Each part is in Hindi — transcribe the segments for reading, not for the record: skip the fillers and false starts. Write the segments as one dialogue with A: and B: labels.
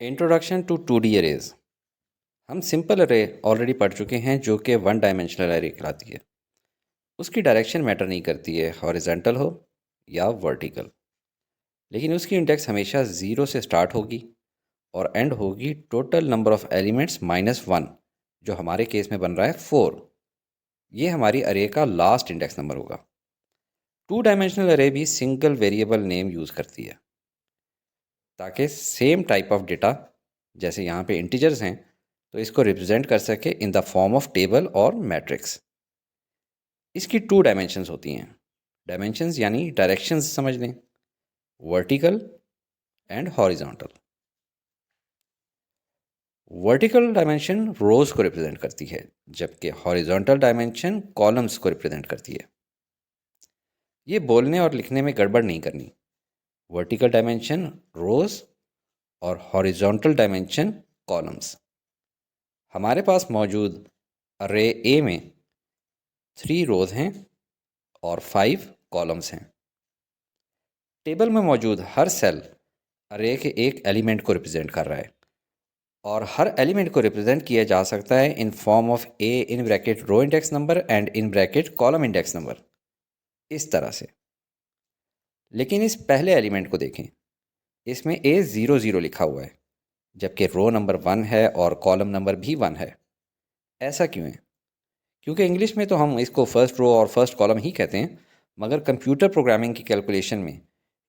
A: Introduction to 2D arrays. हम सिंपल अरे ऑलरेडी पढ़ चुके हैं जो कि वन डायमेंशनल अरे कहलाती है। उसकी डायरेक्शन मैटर नहीं करती है, हॉरिजेंटल हो या वर्टिकल, लेकिन उसकी इंडेक्स हमेशा ज़ीरो से स्टार्ट होगी और एंड होगी टोटल नंबर ऑफ एलिमेंट्स -1, जो हमारे केस में बन रहा है 4। ये हमारी अरे का लास्ट इंडेक्स नंबर होगा। टू डायमेंशनल अरे भी सिंगल वेरिएबल नेम यूज़ करती है ताकि सेम टाइप ऑफ डेटा, जैसे यहाँ पे इंटीजर्स हैं, तो इसको रिप्रेजेंट कर सके in the form of table और मैट्रिक्स। इसकी टू डायमेंशंस होती हैं। डायमेंशंस यानी डायरेक्शंस समझ लें, vertical and horizontal. Vertical dimension rows को रिप्रेजेंट करती है, जबकि हॉरिजॉन्टल डायमेंशन कॉलम्स को रिप्रेजेंट करती है। ये बोलने और लिखने में गड़बड़ नहीं करनी। वर्टिकल डायमेंशन रोज और हॉरिजॉन्टल डायमेंशन कॉलम्स। हमारे पास मौजूद अरे ए में 3 रोज हैं और 5 कॉलम्स हैं। टेबल में मौजूद हर सेल अरे के एक एलिमेंट को रिप्रेजेंट कर रहा है और हर एलिमेंट को रिप्रेजेंट किया जा सकता है in form of A in bracket row index number and in bracket column index number, इस तरह से। लेकिन इस पहले एलिमेंट को देखें, इसमें A00 लिखा हुआ है, जबकि रो नंबर 1 है और कॉलम नंबर भी 1 है। ऐसा क्यों है? क्योंकि इंग्लिश में तो हम इसको फर्स्ट रो और फर्स्ट कॉलम ही कहते हैं, मगर कंप्यूटर प्रोग्रामिंग की कैलकुलेशन में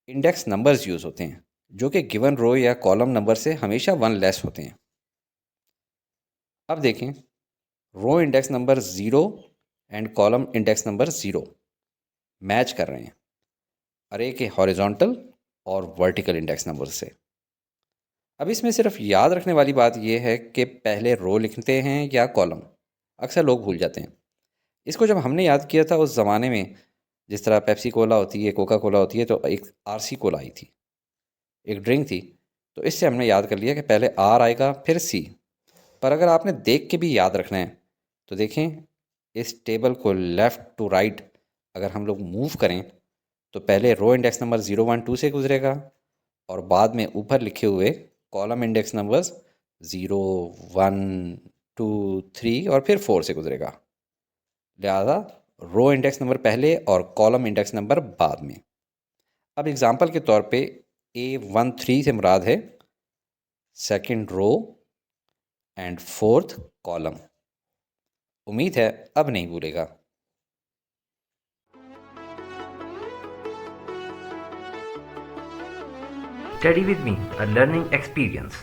A: इंडेक्स नंबर्स यूज़ होते हैं, जो कि गिवन रो या कॉलम नंबर से हमेशा 1 लेस होते हैं। अब देखें, row index number 0 and column index number 0 match कर रहे हैं अरे के हॉरिजॉन्टल और वर्टिकल इंडेक्स नंबर से। अब इसमें सिर्फ याद रखने वाली बात यह है कि पहले रो लिखते हैं या कॉलम। अक्सर लोग भूल जाते हैं। इसको जब हमने याद किया था उस ज़माने में, जिस तरह पेप्सी कोला होती है, कोका कोला होती है, तो एक आरसी कोला आई थी, एक ड्रिंक थी। तो इससे हमने याद कर लिया कि पहले आर आएगा फिर सी। पर अगर आपने देख के भी याद रखना है तो देखें, इस टेबल को लेफ़्ट टू राइट अगर हम लोग मूव करें तो पहले रो इंडेक्स नंबर 0 1 2 से गुजरेगा और बाद में ऊपर लिखे हुए कॉलम इंडेक्स नंबर्स 0 1 2 3 और फिर 4 से गुजरेगा। लिहाजा रो इंडेक्स नंबर पहले और कॉलम इंडेक्स नंबर बाद में। अब एग्जांपल के तौर पे A13 से मुराद है second row and fourth column. उम्मीद है अब नहीं भूलेगा।
B: Study with me, a learning experience.